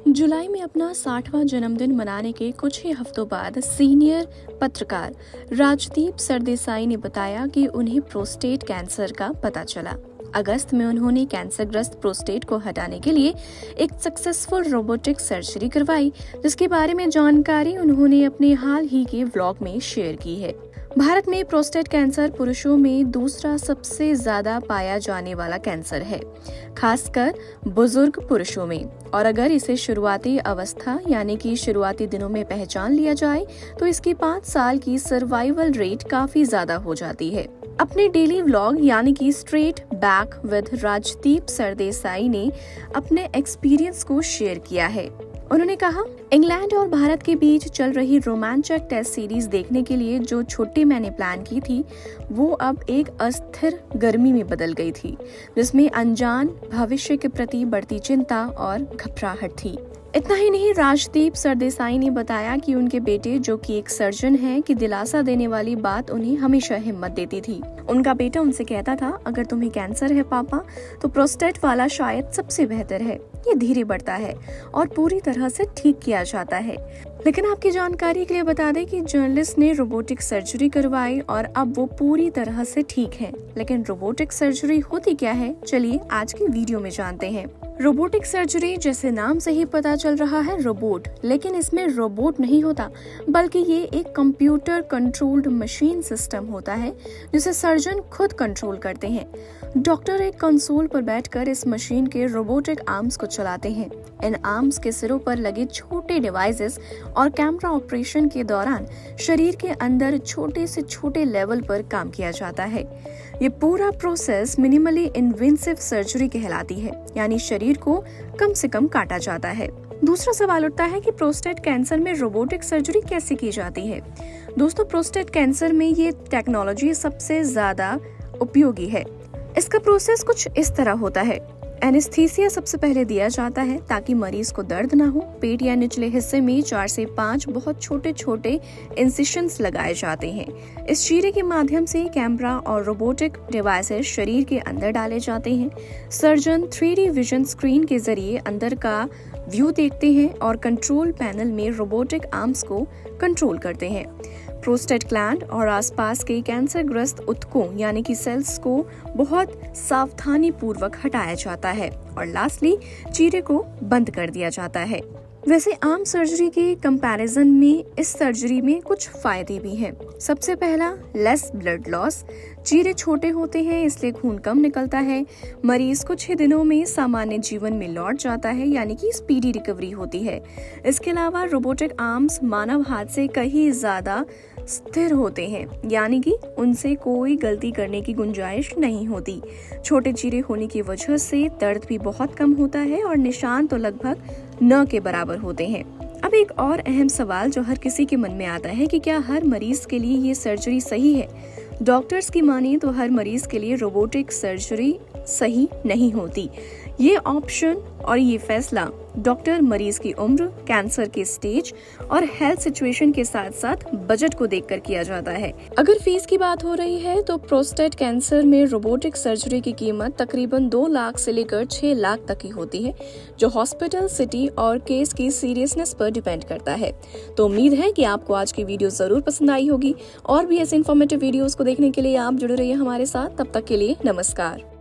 जुलाई में अपना 60वां जन्मदिन मनाने के कुछ ही हफ्तों बाद सीनियर पत्रकार राजदीप सरदेसाई ने बताया कि उन्हें प्रोस्टेट कैंसर का पता चला। अगस्त में उन्होंने कैंसरग्रस्त प्रोस्टेट को हटाने के लिए एक सक्सेसफुल रोबोटिक सर्जरी करवाई, जिसके बारे में जानकारी उन्होंने अपने हाल ही के व्लॉग में शेयर की है। भारत में प्रोस्टेट कैंसर पुरुषों में दूसरा सबसे ज्यादा पाया जाने वाला कैंसर है, खासकर बुजुर्ग पुरुषों में। और अगर इसे शुरुआती अवस्था यानी कि शुरुआती दिनों में पहचान लिया जाए तो इसकी 5 साल की सर्वाइवल रेट काफी ज्यादा हो जाती है। अपने डेली व्लॉग यानी कि straight back with Rajdeep Sardesai ने अपने एक्सपीरियंस को शेयर किया है। उन्होंने कहा, इंग्लैंड और भारत के बीच चल रही रोमांचक टेस्ट सीरीज देखने के लिए जो छुट्टी मैंने प्लान की थी वो अब एक अस्थिर गर्मी में बदल गई थी, जिसमें अनजान भविष्य के प्रति बढ़ती चिंता और घबराहट थी। इतना ही नहीं, राजदीप सरदेसाई ने बताया कि उनके बेटे, जो कि एक सर्जन हैं, की दिलासा देने वाली बात उन्हें हमेशा हिम्मत देती थी। उनका बेटा उनसे कहता था, अगर तुम्हें कैंसर है पापा, तो प्रोस्टेट वाला शायद सबसे बेहतर है। ये धीरे बढ़ता है और पूरी तरह से ठीक किया जाता है। लेकिन आपकी जानकारी के लिए बता दें कि जर्नलिस्ट ने रोबोटिक सर्जरी करवाई और अब वो पूरी तरह से ठीक है। लेकिन रोबोटिक सर्जरी होती क्या है, चलिए आज की वीडियो में जानते हैं। रोबोटिक सर्जरी, जैसे नाम से ही पता चल रहा है, रोबोट, लेकिन इसमें रोबोट नहीं होता, बल्कि ये एक कंप्यूटर कंट्रोल्ड मशीन सिस्टम होता है जिसे सर्जन खुद कंट्रोल करते हैं। डॉक्टर एक कंसोल पर बैठकर इस मशीन के रोबोटिक आर्म्स को चलाते हैं। इन आर्म्स के सिरों पर लगे छोटे डिवाइसेस और कैमरा ऑपरेशन के दौरान शरीर के अंदर छोटे से छोटे लेवल पर काम किया जाता है। ये पूरा प्रोसेस मिनिमली इन्वेसिव सर्जरी कहलाती है, यानी शरीर को कम से कम काटा जाता है। दूसरा सवाल उठता है कि प्रोस्टेट कैंसर में रोबोटिक सर्जरी कैसे की जाती है। दोस्तों, प्रोस्टेट कैंसर में ये टेक्नोलॉजी सबसे ज्यादा उपयोगी है। इसका प्रोसेस कुछ इस तरह होता है। एनेस्थीसिया सबसे पहले दिया जाता है ताकि मरीज को दर्द ना हो। पेट या निचले हिस्से में 4 से 5 बहुत छोटे छोटे इंसिशंस लगाए जाते हैं। इस चीरे के माध्यम से कैमरा और रोबोटिक डिवाइसेस शरीर के अंदर डाले जाते हैं। सर्जन 3D विजन स्क्रीन के जरिए अंदर का व्यू देखते हैं और कंट्रोल पैनल में रोबोटिक आर्म्स को कंट्रोल करते हैं। प्रोस्टेट ग्लैंड और आसपास के कैंसरग्रस्त ऊतकों यानी कि सेल्स को बहुत सावधानी पूर्वक हटाया जाता है और लास्टली चीरे को बंद कर दिया जाता है। वैसे आम सर्जरी के कंपैरिजन में इस सर्जरी में कुछ फायदे भी हैं। सबसे पहला, लेस ब्लड लॉस। चीरे छोटे होते हैं इसलिए खून कम निकलता है। मरीज कुछ ही दिनों में सामान्य जीवन में लौट जाता है, यानी कि स्पीडी रिकवरी होती है। इसके अलावा रोबोटिक आर्म्स मानव हाथ से कहीं ज्यादा स्थिर होते हैं, यानी कि उनसे कोई गलती करने की गुंजाइश नहीं होती। छोटे चीरे होने की वजह से दर्द भी बहुत कम होता है और निशान तो लगभग न के बराबर होते हैं। अब एक और अहम सवाल जो हर किसी के मन में आता है कि क्या हर मरीज के लिए ये सर्जरी सही है। डॉक्टर्स की माने तो हर मरीज के लिए रोबोटिक सर्जरी सही नहीं होती। ये ऑप्शन और ये फैसला डॉक्टर मरीज की उम्र, कैंसर के स्टेज और हेल्थ सिचुएशन के साथ साथ बजट को देखकर किया जाता है। अगर फीस की बात हो रही है तो प्रोस्टेट कैंसर में रोबोटिक सर्जरी की कीमत तकरीबन 2 लाख से लेकर 6 लाख तक की होती है, जो हॉस्पिटल, सिटी और केस की सीरियसनेस पर डिपेंड करता है। तो उम्मीद है कि आपको आज की वीडियो जरूर पसंद आई होगी और भी ऐसे इन्फॉर्मेटिव वीडियोस को देखने के लिए आप जुड़े रहिए हमारे साथ। तब तक के लिए नमस्कार।